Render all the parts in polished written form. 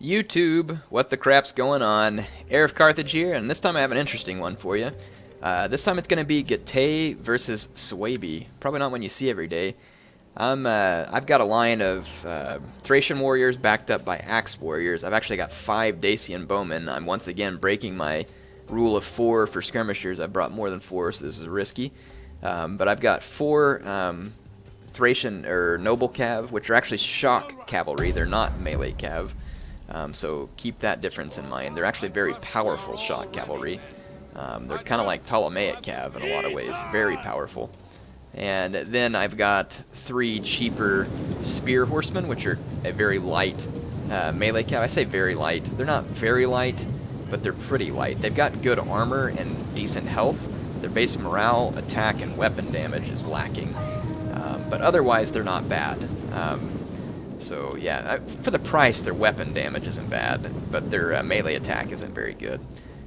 YouTube, what the crap's going on? HeirofCarthage here, and this time I have an interesting one for you. This time it's going to be Getae versus Suebi. Probably not one you see every day. I've got a line of Thracian warriors backed up by axe warriors. I've actually got 5 Dacian bowmen. I'm once again breaking my rule of 4 for skirmishers. I brought more than 4, so this is risky. But I've got 4 Thracian or noble cav, which are actually shock cavalry. They're not melee cav. So keep that difference in mind. They're actually very powerful shock cavalry. They're kind of like Ptolemaic cav in a lot of ways, very powerful. And then I've got 3 cheaper spear horsemen, which are a very light melee cav. I say very light. They're not very light, but they're pretty light. They've got good armor and decent health. Their base morale, attack, and weapon damage is lacking. But otherwise, they're not bad. So yeah, for the price, their weapon damage isn't bad, but their melee attack isn't very good.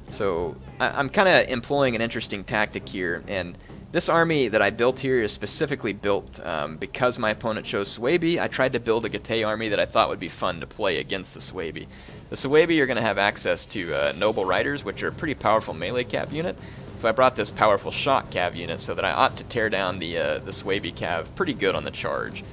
So I'm kind of employing an interesting tactic here, and this army that I built here is specifically built because my opponent chose Suebi. I tried to build a Getae army that I thought would be fun to play against the Suebi. The Suebi are going to have access to noble riders, which are a pretty powerful melee cav unit. So I brought this powerful shock cav unit so that I ought to tear down the Suebi cav pretty good on the charge.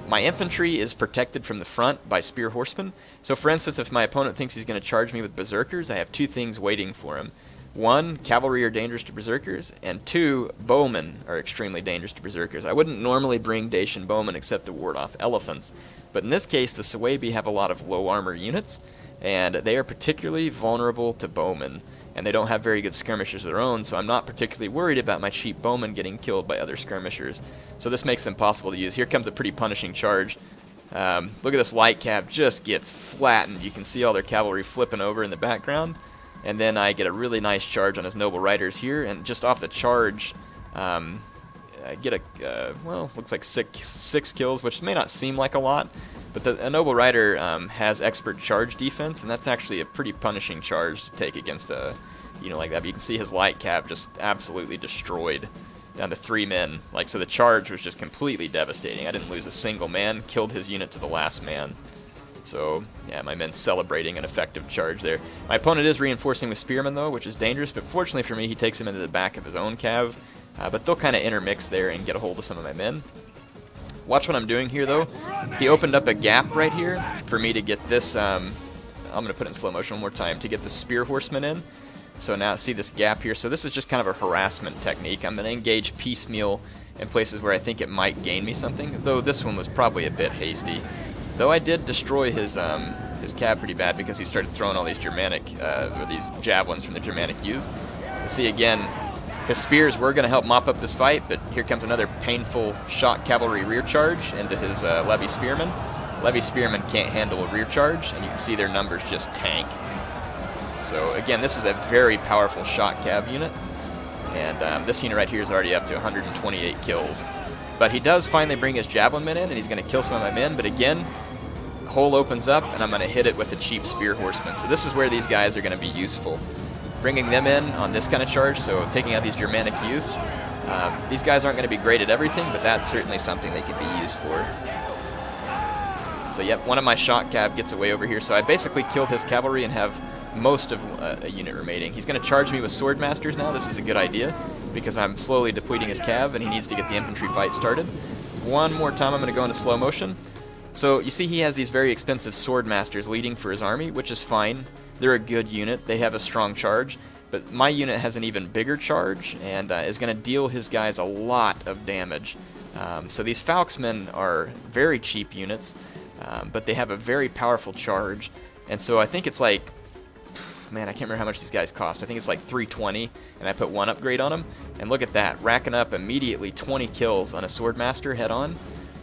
My infantry is protected from the front by spear horsemen. So for instance, if my opponent thinks he's going to charge me with berserkers, I have 2 things waiting for him. 1, cavalry are dangerous to berserkers, and 2, bowmen are extremely dangerous to berserkers. I wouldn't normally bring Dacian bowmen except to ward off elephants, but in this case the Suebi have a lot of low armor units, and they are particularly vulnerable to bowmen, and they don't have very good skirmishers of their own, so I'm not particularly worried about my cheap bowmen getting killed by other skirmishers. So this makes them possible to use. Here comes a pretty punishing charge. Look at this light cav, just gets flattened. You can see all their cavalry flipping over in the background. And then I get a really nice charge on his noble riders here, and just off the charge, I get a, well, looks like 6 kills, which may not seem like a lot, but a noble rider has expert charge defense, and that's actually a pretty punishing charge to take against a unit like that. But you can see his light cav just absolutely destroyed, down to 3 men. Like, so the charge was just completely devastating. I didn't lose a single man, killed his unit to the last man. So, yeah, my men celebrating an effective charge there. My opponent is reinforcing with spearmen, though, which is dangerous, but fortunately for me, he takes him into the back of his own cav. But they'll kind of intermix there and get a hold of some of my men. Watch what I'm doing here, though. He opened up a gap right here for me to get this, I'm going to put it in slow motion one more time, to get the spear horseman in. So now see this gap here. So this is just kind of a harassment technique. I'm going to engage piecemeal in places where I think it might gain me something, though this one was probably a bit hasty. Though I did destroy his cav pretty bad because he started throwing all these Germanic, or these javelins from the Germanic youths. See again, his spears were going to help mop up this fight, but here comes another painful shock cavalry rear charge into his levy spearmen. Levy spearmen can't handle a rear charge, and you can see their numbers just tank. So again, this is a very powerful shock cav unit, and this unit right here is already up to 128 kills. But he does finally bring his javelin men in, and he's going to kill some of my men, but again, hole opens up, and I'm going to hit it with the cheap spear horsemen. So this is where these guys are going to be useful. Bringing them in on this kind of charge, so taking out these Germanic youths. These guys aren't going to be great at everything, but that's certainly something they could be used for. So yep, one of my shock cav gets away over here, so I basically killed his cavalry and have most of a unit remaining. He's going to charge me with sword masters now. This is a good idea, because I'm slowly depleting his cav, and he needs to get the infantry fight started. One more time, I'm going to go into slow motion. So you see he has these very expensive sword masters leading for his army, which is fine. They're a good unit. They have a strong charge. But my unit has an even bigger charge and is going to deal his guys a lot of damage. So these Falxmen are very cheap units, but they have a very powerful charge. And so I think it's like, man, I can't remember how much these guys cost. I think it's like 320, and I put 1 upgrade on them. And look at that, racking up immediately 20 kills on a Swordmaster head-on,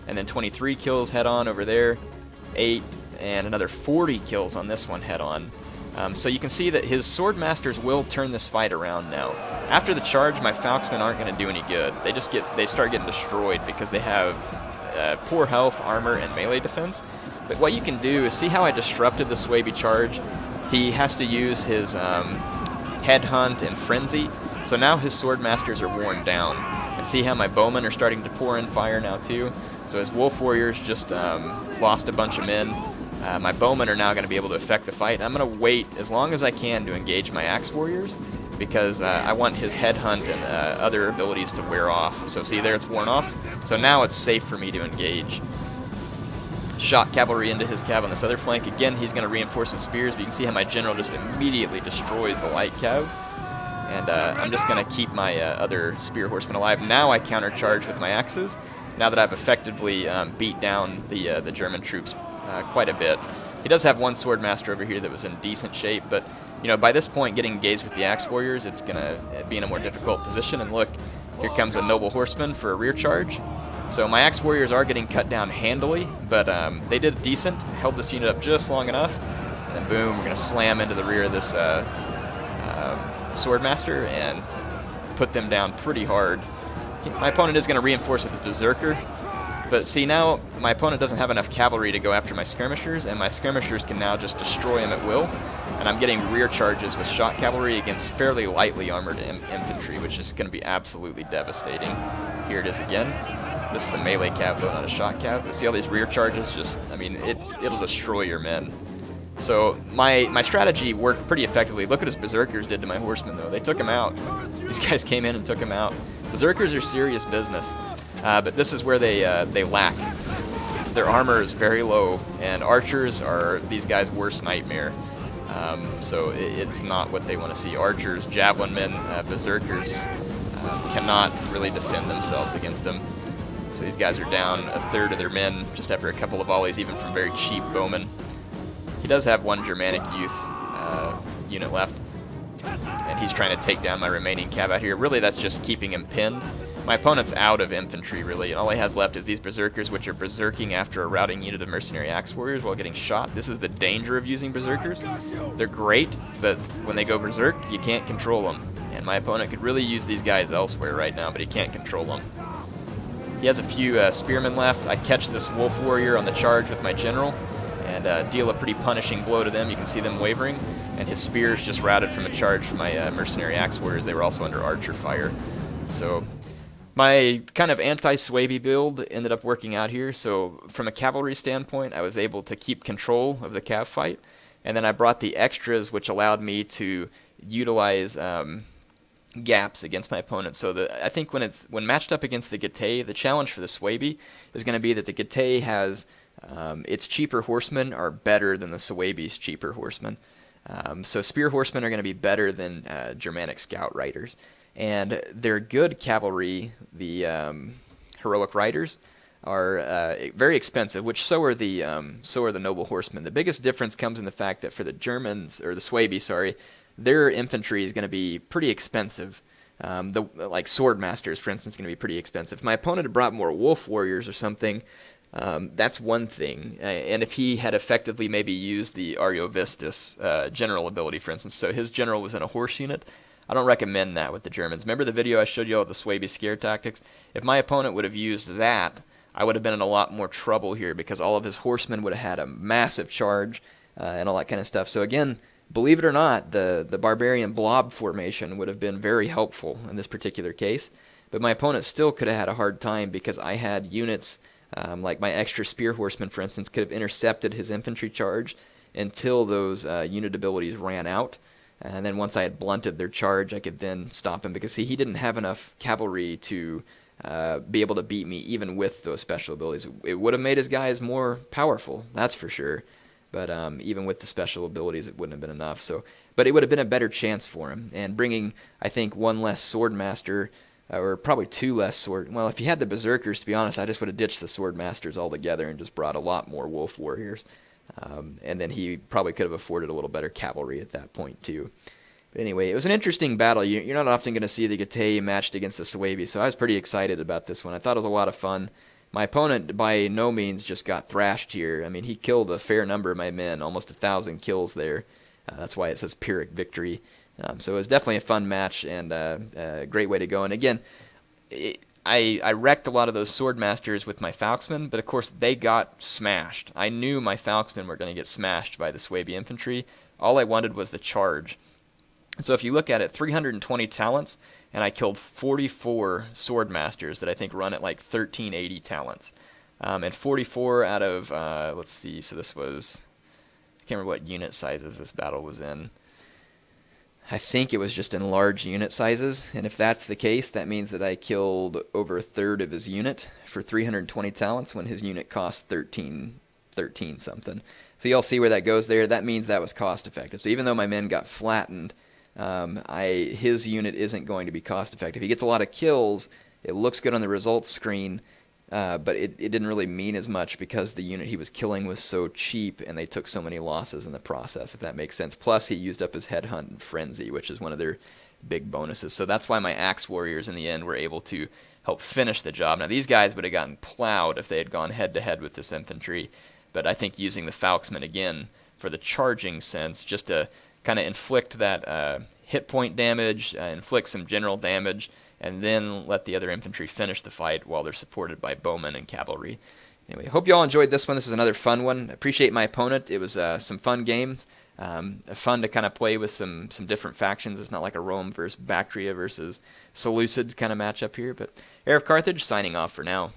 and then 23 kills head-on over there, 8, and another 40 kills on this one head-on. So you can see that his Swordmasters will turn this fight around now. After the charge, my Falxmen aren't going to do any good. They start getting destroyed because they have poor health, armor, and melee defense. But what you can do is see how I disrupted the Suebi charge. He has to use his headhunt and frenzy, so now his swordmasters are worn down. And see how my bowmen are starting to pour in fire now too. So his wolf warriors just lost a bunch of men. My bowmen are now going to be able to affect the fight. I'm going to wait as long as I can to engage my axe warriors, because I want his headhunt and other abilities to wear off. So see there, it's worn off. So now it's safe for me to engage. Shot cavalry into his cav on this other flank. Again, he's going to reinforce with spears, but you can see how my general just immediately destroys the light cav. And I'm just going to keep my other spear horsemen alive. Now I countercharge with my axes, now that I've effectively beat down the German troops quite a bit. He does have one swordmaster over here that was in decent shape, but you know, by this point, getting engaged with the axe warriors, it's going to be in a more difficult position. And look, here comes a noble horseman for a rear charge. So my axe warriors are getting cut down handily, but they did decent, held this unit up just long enough, and boom, we're going to slam into the rear of this swordmaster and put them down pretty hard. My opponent is going to reinforce with his berserker, but see, now my opponent doesn't have enough cavalry to go after my skirmishers, and my skirmishers can now just destroy him at will, and I'm getting rear charges with shot cavalry against fairly lightly armored infantry, which is going to be absolutely devastating. Here it is again. This is a melee cav, though, not a shot cav. But see all these rear charges? Just, I mean, it'll destroy your men. So my strategy worked pretty effectively. Look what his berserkers did to my horsemen, though. They took him out. These guys came in and took him out. Berserkers are serious business, but this is where they lack. Their armor is very low, and archers are these guys' worst nightmare. So it's not what they want to see. Archers, javelin men, berserkers cannot really defend themselves against them. So these guys are down a third of their men just after a couple of volleys, even from very cheap bowmen. He does have one Germanic youth unit left, and he's trying to take down my remaining cav out here. Really, that's just keeping him pinned. My opponent's out of infantry, really, and all he has left is these berserkers, which are berserking after a routing unit of mercenary axe warriors while getting shot. This is the danger of using berserkers. They're great, but when they go berserk, you can't control them. And my opponent could really use these guys elsewhere right now, but he can't control them. He has a few spearmen left. I catch this wolf warrior on the charge with my general and deal a pretty punishing blow to them. You can see them wavering, and his spears just routed from a charge from my mercenary axe warriors. They were also under archer fire. So my kind of anti-Suebi build ended up working out here. So from a cavalry standpoint, I was able to keep control of the cav fight, and then I brought the extras, which allowed me to utilize gaps against my opponent. So I think when matched up against the Getae, the challenge for the Suebi is going to be that the Getae has its cheaper horsemen are better than the Suebi's cheaper horsemen. So spear horsemen are going to be better than Germanic scout riders, and their good cavalry, the heroic riders, are very expensive, which so are the noble horsemen. The biggest difference comes in the fact that for the Germans, or the Suebi, sorry, their infantry is going to be pretty expensive. Like sword masters, for instance, is going to be pretty expensive. If my opponent had brought more wolf warriors or something, that's one thing. And if he had effectively maybe used the Ariovistus general ability, for instance, so his general was in a horse unit, I don't recommend that with the Germans. Remember the video I showed you all the Suebi scare tactics? If my opponent would have used that, I would have been in a lot more trouble here, because all of his horsemen would have had a massive charge and all that kind of stuff. So again, believe it or not, the barbarian blob formation would have been very helpful in this particular case. But my opponent still could have had a hard time, because I had units, like my extra spear horsemen, for instance, could have intercepted his infantry charge until those unit abilities ran out. And then once I had blunted their charge, I could then stop him, because see, he didn't have enough cavalry to be able to beat me even with those special abilities. It would have made his guys more powerful, that's for sure. But even with the special abilities, it wouldn't have been enough. So, but it would have been a better chance for him. And bringing, I think, one less swordmaster, or probably two less sword. Well, if he had the berserkers, to be honest, I just would have ditched the swordmasters altogether and just brought a lot more wolf warriors. And then he probably could have afforded a little better cavalry at that point too. But anyway, it was an interesting battle. You're not often going to see the Getae matched against the Suebi, so I was pretty excited about this one. I thought it was a lot of fun. My opponent by no means just got thrashed here. I mean, he killed a fair number of my men, almost 1,000 kills there. That's why it says Pyrrhic victory. So it was definitely a fun match and a great way to go. And again, I wrecked a lot of those swordmasters with my falxmen, but of course they got smashed. I knew my falxmen were going to get smashed by the Suebi infantry. All I wanted was the charge. So if you look at it, 320 talents, and I killed 44 swordmasters that I think run at like 1380 talents. And 44 out of, let's see, so this was Can't remember what unit sizes this battle was in. I think it was just in large unit sizes, and if that's the case, that means that I killed over a third of his unit for 320 talents when his unit cost 13 something. So you'll see where that goes there. That means that was cost effective. So even though my men got flattened, his unit isn't going to be cost effective. He gets a lot of kills. It looks good on the results screen, but it didn't really mean as much because the unit he was killing was so cheap and they took so many losses in the process, if that makes sense. Plus, he used up his Headhunt and Frenzy, which is one of their big bonuses. So that's why my Axe Warriors in the end were able to help finish the job. Now, these guys would have gotten plowed if they had gone head-to-head with this infantry, but I think using the Falxman again for the charging sense, just to kind of inflict that hit point damage, inflict some general damage, and then let the other infantry finish the fight while they're supported by bowmen and cavalry. Anyway, hope you all enjoyed this one. This was another fun one. Appreciate my opponent. It was some fun games. Fun to kind of play with some different factions. It's not like a Rome versus Bactria versus Seleucids kind of matchup here. But HeirofCarthage signing off for now.